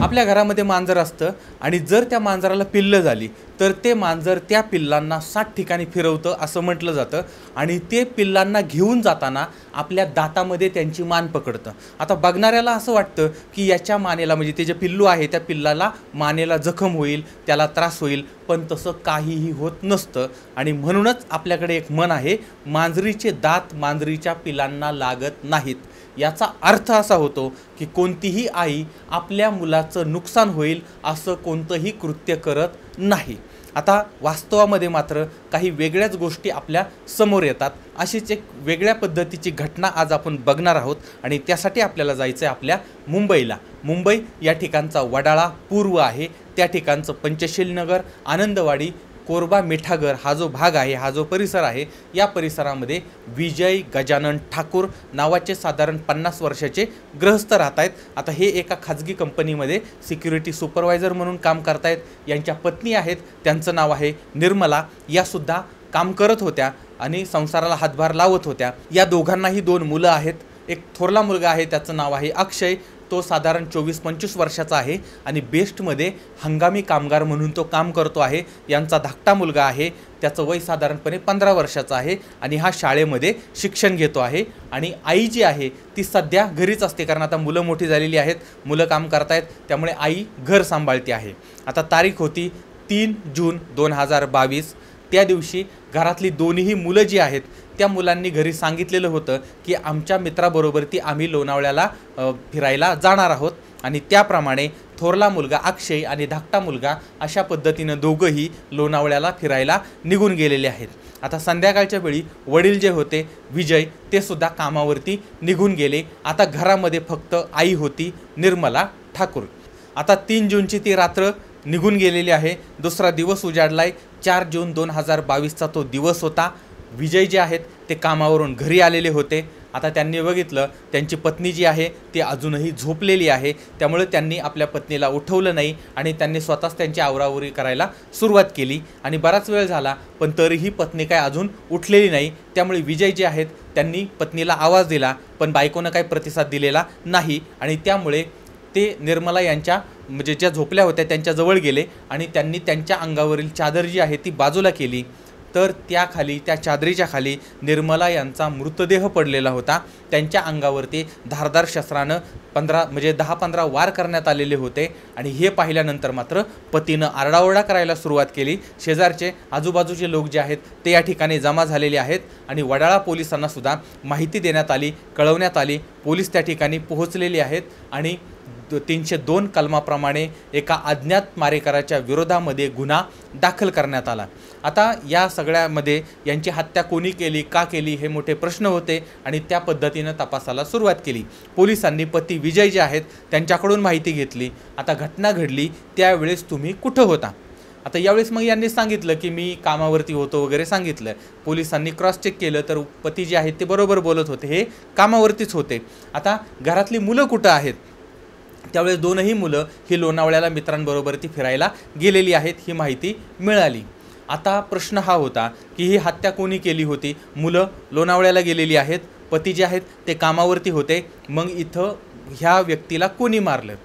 आपल्या घरामध्ये मांजर असतं आणि जर त्या मांजराला पिल्लं झाली तर ते मांजर त्या पिल्लांना 7 ठिकाणी फिरवतं असं म्हटलं जातं आणि ते पिल्लांना घेऊन जाताना आपल्या दातामध्ये त्यांची मान पकडतं। आता बघणाऱ्याला असं वाटतं की याच्या मानेला म्हणजे ते जे पिल्लू आहे त्या पिल्लाला मानेला जखम होईल, त्याला त्रास होईल, पण तसं काहीही होत नसतं आणि म्हणूनच आपल्याकडे एक म्हण आहे, मांजरीचे दात मांजरीच्या पिलांना लागत नाहीत। याचा अर्थ असा होतो की कोणतीही आई आपल्या मुलाचं नुकसान होईल असं कोणतंही कृत्य करत नाही। आता वास्तवामध्ये मात्र काही वेगळ्याच गोष्टी आपल्या समोर येतात। अशीच एक वेगळ्या पद्धतीची घटना आज आपण बघणार आहोत आणि त्यासाठी आपल्याला जायचं आहे आपल्या मुंबईला। मुंबई या ठिकाणचा वडाळा पूर्व आहे, त्या ठिकाणचं पंचशील नगर, आनंदवाडी, कोरबा मिठागर हा जो भाग आहे, हा जो परिसर आहे, या परिसरामध्ये विजय गजानन ठाकूर नावाचे साधारण 50 वर्षाचे गृहस्थ राहत आहेत। आता हे एका खाजगी कंपनीमध्ये सिक्युरिटी सुपरवायझर म्हणून काम करतायत। यांच्या पत्नी आहेत, त्यांचं नाव आहे निर्मला, यासुद्धा काम करत होत्या आणि संसाराला हातभार लावत होत्या। या दोघांनाही 2 मुलं आहेत। एक थोरला मुलगा आहे, त्याचं नाव आहे अक्षय, तो साधारण 24-25 वर्षाचा आहे आणि बेस्टमध्ये हंगामी कामगार म्हणून तो काम करतो आहे। यांचा धाकटा मुलगा आहे, त्याचं वय साधारणपणे 15 वर्षाचं आहे आणि हा शाळेमध्ये शिक्षण घेतो आहे। आणि आई जी आहे ती सध्या घरीच असते, कारण आता मुलं मोठी झालेली आहेत, मुलं काम करतायत, त्यामुळे आई घर सांभाळते आहे। आता तारीख होती 3 जून 2022। त्या दिवशी घरातली दोन्ही मुलं जी आहेत त्या मुलांनी घरी सांगितलेलं होतं की आमच्या मित्राबरोबर आम्ही लोणावळ्याला फिरायला जाणार आहोत आणि त्याप्रमाणे थोरला मुलगा अक्षय आणि धाकटा मुलगा अशा पद्धतीनं दोघंही लोणावळ्याला फिरायला निघून गेलेले आहेत। आता संध्याकाळच्या वेळी वडील जे होते विजय, ते सुद्धा कामावरती निघून गेले। आता घरामध्ये फक्त आई होती निर्मला ठाकूर। आता 3 जूनची ती रात्र निघून गेलेली आहे, दुसरा दिवस उजाडलाय। 4 जून 2022चा तो दिवस होता। विजय जे आहेत ते कामावरून घरी आलेले होते। आता त्यांनी बघितलं त्यांची पत्नी जी आहे ती अजूनही झोपलेली आहे, त्यामुळे त्यांनी आपल्या पत्नीला उठवलं नाही आणि त्यांनी स्वतःच त्यांची आवरावरी करायला सुरुवात केली आणि बराच वेळ झाला पण तरीही पत्नी काय अजून उठलेली नाही। त्यामुळे विजय जे आहेत त्यांनी पत्नीला आवाज दिला पण बायकोनं काही प्रतिसाद दिलेला नाही आणि त्यामुळे ते निर्मला यांच्या म्हणजे ज्या झोपल्या होत्या त्यांच्या जवळ गेले आणि त्यांनी त्यांच्या अंगावरील चादर जी आहे ती बाजूला केली, तर त्याखाली त्या चादरीच्या खाली निर्मला यांचा मृतदेह पडलेला होता। त्यांच्या अंगावरती धारदार शस्त्रानं 10-15 वार करण्यात आलेले होते आणि हे पाहिल्यानंतर मात्र पतीनं आरडाओरडा करायला सुरुवात केली। शेजारचे आजूबाजूचे लोक जे आहेत ते या ठिकाणी जमा झालेले आहेत आणि वडाळा पोलिसांना सुद्धा माहिती देण्यात आली, कळवण्यात आली। पोलीस त्या ठिकाणी पोहोचलेले आहेत आणि 302 कलमाप्रमाणे एका अज्ञात मारेकराच्या विरोधामध्ये गुन्हा दाखल करण्यात आला। आता या सगळ्यामध्ये यांची हत्या कोणी केली, का केली, हे मोठे प्रश्न होते आणि त्या पद्धतीनं तपासाला सुरुवात केली। पोलिसांनी पती विजय जे आहेत त्यांच्याकडून माहिती घेतली। आता घटना घडली त्यावेळेस तुम्ही कुठं होता? आता यावेळेस मग यांनी सांगितलं की मी कामावरती होतो वगैरे सांगितलं। पोलिसांनी क्रॉस चेक केलं तर पती जे आहेत ते बरोबर बोलत होते, हे कामावरतीच होते। आता घरातली मुलं कुठं आहेत? त्यावेळेस 2ही मुलं ही लोणावळ्याला मित्रांबरोबर ती फिरायला गेलेली आहेत ही माहिती मिळाली। आता प्रश्न हा होता की ही हत्या कोणी केली होती? मुलं लोणावळ्याला गेलेली आहेत, पती जे आहेत ते कामावरती होते, मग इथं ह्या व्यक्तीला कोणी मारलं?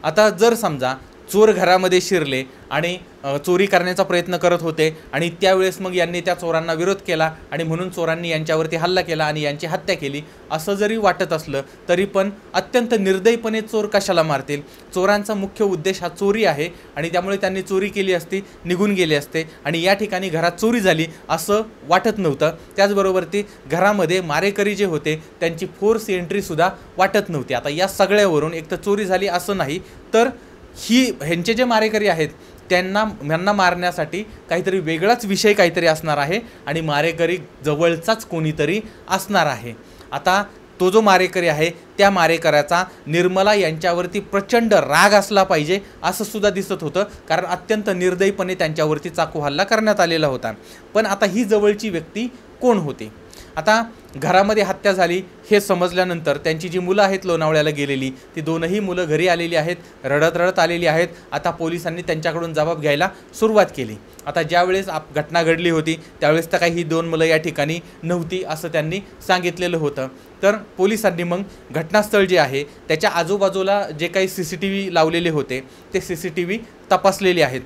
आता जर समजा चोर घरामध्ये शिरले आणि चोरी करण्याचा प्रयत्न करत होते आणि त्यावेळेस मग यांनी त्या चोरांना विरोध केला आणि म्हणून चोरांनी यांच्यावरती हल्ला केला आणि यांची हत्या केली असं जरी वाटत असलं तरी पण अत्यंत निर्दयीपणे चोर कशाला मारतील? चोरांचा मुख्य उद्देश हा चोरी आहे आणि त्यामुळे त्यांनी चोरी केली असती, निघून गेले असते आणि या ठिकाणी घरात चोरी झाली असं वाटत नव्हतं। त्याचबरोबर ती घरामध्ये मारेकरी जे होते त्यांची फोर्स एंट्रीसुद्धा वाटत नव्हती। आता या सगळ्यावरून एक तर चोरी झाली असं नाही, तर ह्यांचे जे मारेकरी आहेत त्यांना मारण्यासाठी काहीतरी वेगळाच विषय काहीतरी असणार आहे आणि मारेकरी जवळचाच कोणीतरी असणार आहे। आता तो जो मारेकरी आहे त्या मारेकऱ्याचा निर्मला यांच्यावरती प्रचंड राग असला पाहिजे असं सुद्धा दिसत होतं, कारण अत्यंत निर्दयीपणे त्यांच्यावरती चाकू हल्ला करण्यात आलेला होता। पण आता ही जवळची व्यक्ती कोण होते. आता घरामध्ये हत्या झाली हे समजल्यानंतर त्यांची जी मुलं आहेत लोणावळ्याला गेलेली, ती दोनही मुलं घरी आलेली आहेत, रडत रडत आलेली आहेत. आता पोलिसांनी त्यांच्याकडून जबाब घ्यायला सुरुवात केली. आता ज्यावेळेस घटना घडली होती त्यावेळेस तर काही ही दोन मुलं या ठिकाणी नव्हती असं त्यांनी सांगितलेलं होतं. तर पोलिसांनी मग घटनास्थळ जे आहे त्याच्या आजूबाजूला जे काही CCTV लावलेले होते ते CCTV तपासलेले आहेत.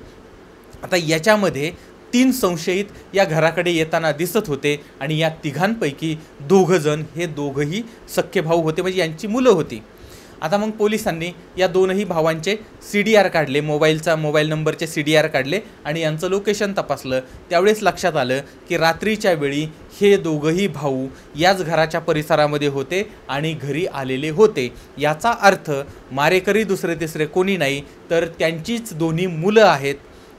आता याच्यामध्ये 3 संशयित या घराकडे येताना दिसत होते आणि या तिघांपैकी 2 जण हे दोघंही सख्खे भाऊ होते, म्हणजे यांची मुलं होती. आता मग पोलिसांनी या दोनही भावांचे CDR काढले, मोबाईल नंबरचे CDR काढले आणि यांचं लोकेशन तपासलं. त्यावेळेस लक्षात आलं की रात्रीच्या वेळी हे दोघंही भाऊ याच घराच्या परिसरामध्ये होते आणि घरी आलेले होते. याचा अर्थ मारेकरी दुसरे तिसरे कोणी नाही तर त्यांचीच दोन्ही मुलं आहेत.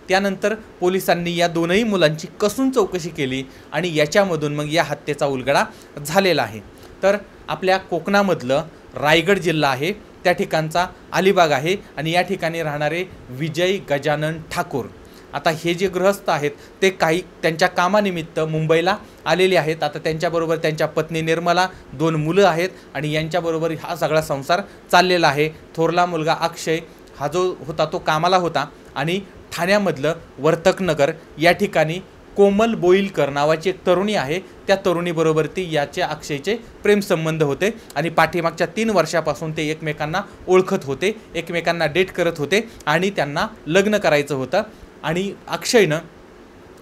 त्यानंतर पोलिसांनी या दोनही मुलांची कसून चौकशी केली आणि याच्यामधून मग या हत्येचा उलगडा झालेला आहे. तर आपल्या कोकणामधलं रायगड जिल्हा आहे त्या ठिकाणचा अलिबाग आहे आणि या ठिकाणी राहणारे विजय गजानन ठाकूर. आता हे जे गृहस्थ आहेत ते काही त्यांच्या कामानिमित्त मुंबईला आलेले आहेत. आता त्यांच्याबरोबर त्यांच्या पत्नी निर्मला, 2 मुलं आहेत आणि यांच्याबरोबर हा सगळा संसार चाललेला आहे. थोरला मुलगा अक्षय हा जो होता तो कामाला होता आणि ठाण्यामधलं वर्तकनगर या ठिकाणी कोमल बोईलकर नावाची एक तरुणी आहे, त्या तरुणीबरोबर ती याचे अक्षयचे प्रेमसंबंध होते आणि पाठीमागच्या 3 वर्षापासून ते एकमेकांना ओळखत होते, एकमेकांना डेट करत होते आणि त्यांना लग्न करायचं होतं. आणि अक्षयनं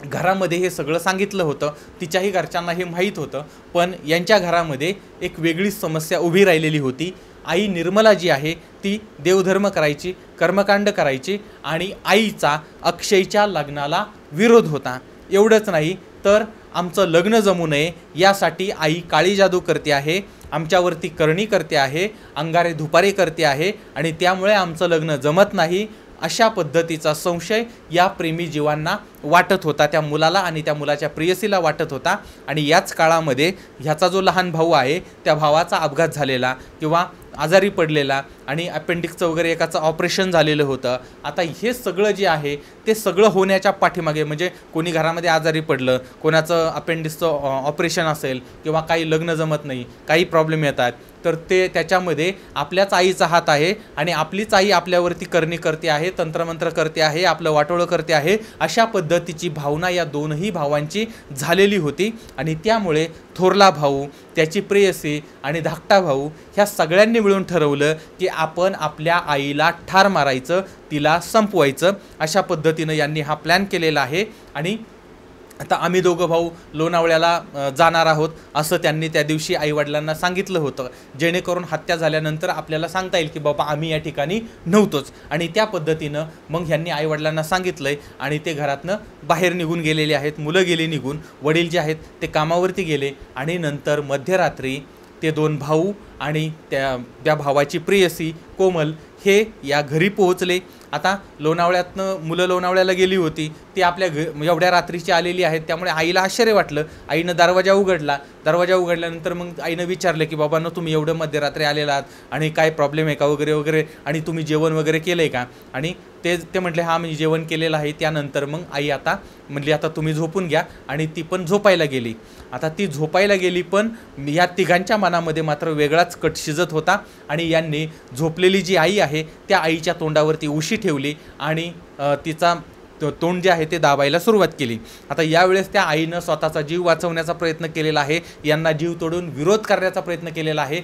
घरामध्ये हे सगळं सांगितलं होतं, तिच्याही घरच्यांना हे माहीत होतं. पण यांच्या घरामध्ये एक वेगळीच समस्या उभी राहिलेली होती. आई निर्मला जी आहे ती देवधर्म करायची, कर्मकांड करायची आणि आईचा अक्षयच्या लग्नाला विरोध होता. एवढंच नाही तर आमचं लग्न जमू नये यासाठी आई काळी जादू करते आहे, आमच्यावरती करणी करते आहे, अंगारे धुपारे करते आहे आणि त्यामुळे आमचं लग्न जमत नाही, अशा पद्धतीचा संशय या प्रेमी जीवांना वाटत होता, त्या मुलाला आणि त्या मुलाच्या प्रेयसीला वाटत होता. आणि याच काळामध्ये ह्याचा जो लहान भाऊ आहे त्या भावाचा अपघात झालेला किंवा आजारी पडलेला आणि अपेंडिक्सचं वगैरे एकाचं ऑपरेशन झालेलं होतं. आता हे सगळं जे आहे ते सगळं होण्याच्या पाठीमागे, म्हणजे कोणी घरामध्ये आजारी पडलं, कोणाचं अपेंडिक्सचं ऑपरेशन असेल किंवा काही लग्न जमत नाही, काही प्रॉब्लेम येतात, तर ते त्याच्यामध्ये आपल्याच आईचा हात आहे आणि आपलीच आई आपल्यावरती करणी करते आहे, तंत्रमंत्र करते आहे, आपलं वाटोळं करते आहे, अशा पद्धतीची भावना या दोनही भावांची झालेली होती. आणि त्यामुळे थोरला भाऊ, त्याची प्रेयसी आणि धाकटा भाऊ ह्या सगळ्यांनी मिळून ठरवलं की आपण आपल्या आईला ठार मारायचं, तिला संपवायचं. अशा पद्धतीनं यांनी हा प्लॅन केलेला आहे. आणि आता आम्ही दोघं भाऊ लोणावळ्याला जाणार आहोत असं त्यांनी त्या दिवशी आईवडिलांना सांगितलं होतं, जेणेकरून हत्या झाल्यानंतर आपल्याला सांगता येईल की बाबा आम्ही या ठिकाणी नव्हतोच. आणि त्या पद्धतीनं मग ह्यांनी आईवडिलांना सांगितलं आहे आणि ते घरातनं बाहेर निघून गेलेले आहेत. मुलं गेली निघून, वडील जे आहेत ते कामावरती गेले आणि नंतर मध्यरात्री ते 2 भाऊ आणि त्या भावाची प्रेयसी कोमल हे या घरी पोहोचले. आता लोणावळ्यातनं मुलं लोणावळ्याला गेली होती, ती आपल्या एवढ्या रात्रीची आलेली आहेत, त्यामुळे आईला आश्चर्य वाटलं. आईनं दरवाजा उघडला. दरवाजा उघडल्यानंतर मग आईनं विचारलं की बाबांनो तुम्ही एवढं मध्यरात्री आलेला आहात आणि काय प्रॉब्लेम आहे का वगैरे वगैरे, आणि तुम्ही जेवण वगैरे केलं आहे का. आणि ते म्हटले हां मी जेवण केलेलं आहे. त्यानंतर मग आई आता म्हटली आता तुम्ही झोपून घ्या आणि ती पण झोपायला गेली. आता ती झोपायला गेली पण या तिघांच्या मनामध्ये मात्र वेगळाच कट शिजत होता आणि यांनी झोपलेली जी आई आहे त्या आईच्या तोंडावरती उशी ठेवली आणि तिचा तोंड जे आहे ते दाबायला सुरुवात केली. आता यावेळेस त्या आईनं स्वतःचा जीव वाचवण्याचा प्रयत्न केलेला आहे, यांना जीव तोडून विरोध करण्याचा प्रयत्न केलेला आहे.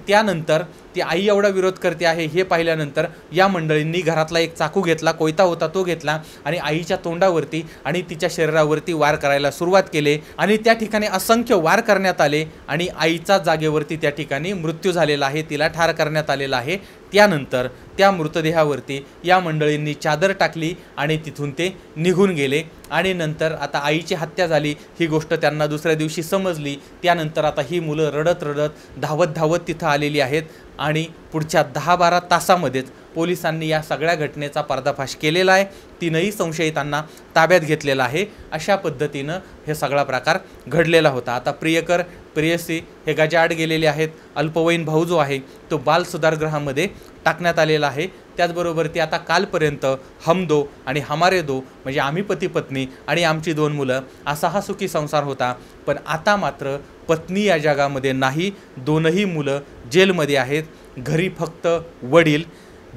त्यानंतर ती आई एवढा विरोध करते आहे हे पाहिल्यानंतर या मंडळींनी घरातला एक चाकू घेतला, कोयता होता तो घेतला आणि आईच्या तोंडावरती आणि तिच्या शरीरावरती वार करायला सुरुवात केली आणि त्या ठिकाणी असंख्य वार करण्यात आले आणि आईचा जागेवरती त्या ठिकाणी मृत्यू झालेला आहे, तिला ठार करण्यात आलेला आहे. त्यानंतर त्या मृतदेहावरती या मंडळींनी चादर टाकली आणि तिथून ते निघून गेले. आणि नंतर आता आईची हत्या झाली ही गोष्ट त्यांना दुसऱ्या दिवशी समजली. त्यानंतर आता ही मुलं रडत रडत धावत तिथं आलेली आहेत आणि पुढच्या 10-12 तासामध्येच पोलिसांनी या सगळ्या घटनेचा पर्दाफाश केलेला आहे. 3ही संशयितांना ताब्यात घेतलेला आहे. अशा पद्धतीनं हे सगळा प्रकार घडलेला होता. आता प्रियकर प्रेयसी हे गजाआड गेलेले आहेत. अल्पवयीन भाऊ जो आहे तो बाल सुधारगृहामध्ये टाकण्यात आलेला आहे. त्याचबरोबर ती आता कालपर्यंत हम दो आणि हमारे दो म्हणजे आम्ही पती पत्नी आणि आमची 2 मुलं असा हा सुखी संसार होता. पण आता मात्र पत्नी या जगामध्ये नाही, 2ही मुलं जेलमध्ये आहेत. घरी फक्त वडील,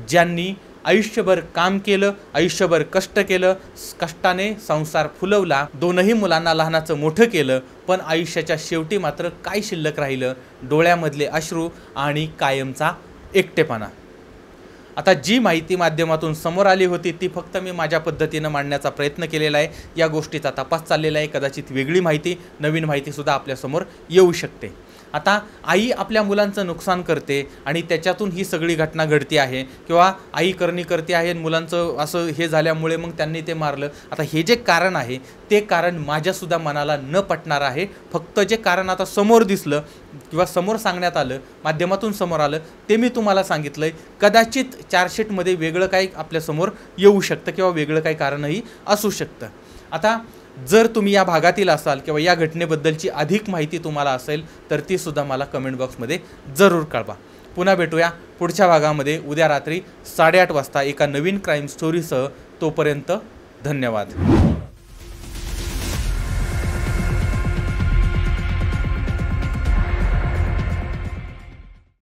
ज्यांनी आयुष्यभर काम केलं, आयुष्यभर कष्ट केलं, कष्टाने संसार फुलवला, 2ही मुलांना लहानाचं मोठं केलं, पण आयुष्याच्या शेवटी मात्र काय शिल्लक राहिलं? डोळ्यामधले अश्रू आणि कायमचा एकटेपणा. आता जी माहिती माध्यमातून समोर आली होती ती फक्त मी माझ्या पद्धतीनं मांडण्याचा प्रयत्न केलेला आहे. या गोष्टीचा तपास चाललेला आहे. कदाचित वेगळी माहिती, नवीन माहितीसुद्धा आपल्यासमोर येऊ शकते. आता आई आपल्या मुलांचं नुकसान करते आणि त्याच्यातून ही सगळी घटना घडती आहे, किंवा आई करणी करते आहे, मुलांचं असं हे झाल्यामुळे मग त्यांनी ते मारलं. आता हे जे कारण आहे ते कारण माझ्यासुद्धा मनाला न पटणार आहे. फक्त जे कारण आता समोर दिसलं किंवा समोर सांगण्यात आलं, माध्यमातून समोर आलं, ते मी तुम्हाला सांगितलं आहे. कदाचित चार्जशीटमध्ये वेगळं काही आपल्यासमोर येऊ शकतं किंवा वेगळं काही कारणही असू शकतं. आता जर तुम्ही या भागातील असाल किंवा या घटनेबद्दलची अधिक माहिती तुम्हाला असेल तर ती सुद्धा मला कमेंट बॉक्समध्ये जरूर कळवा. पुन्हा भेटूया पुढच्या भागामध्ये उद्या रात्री 8:30 वाजता एका नवीन क्राईम स्टोरीसह. तोपर्यंत धन्यवाद.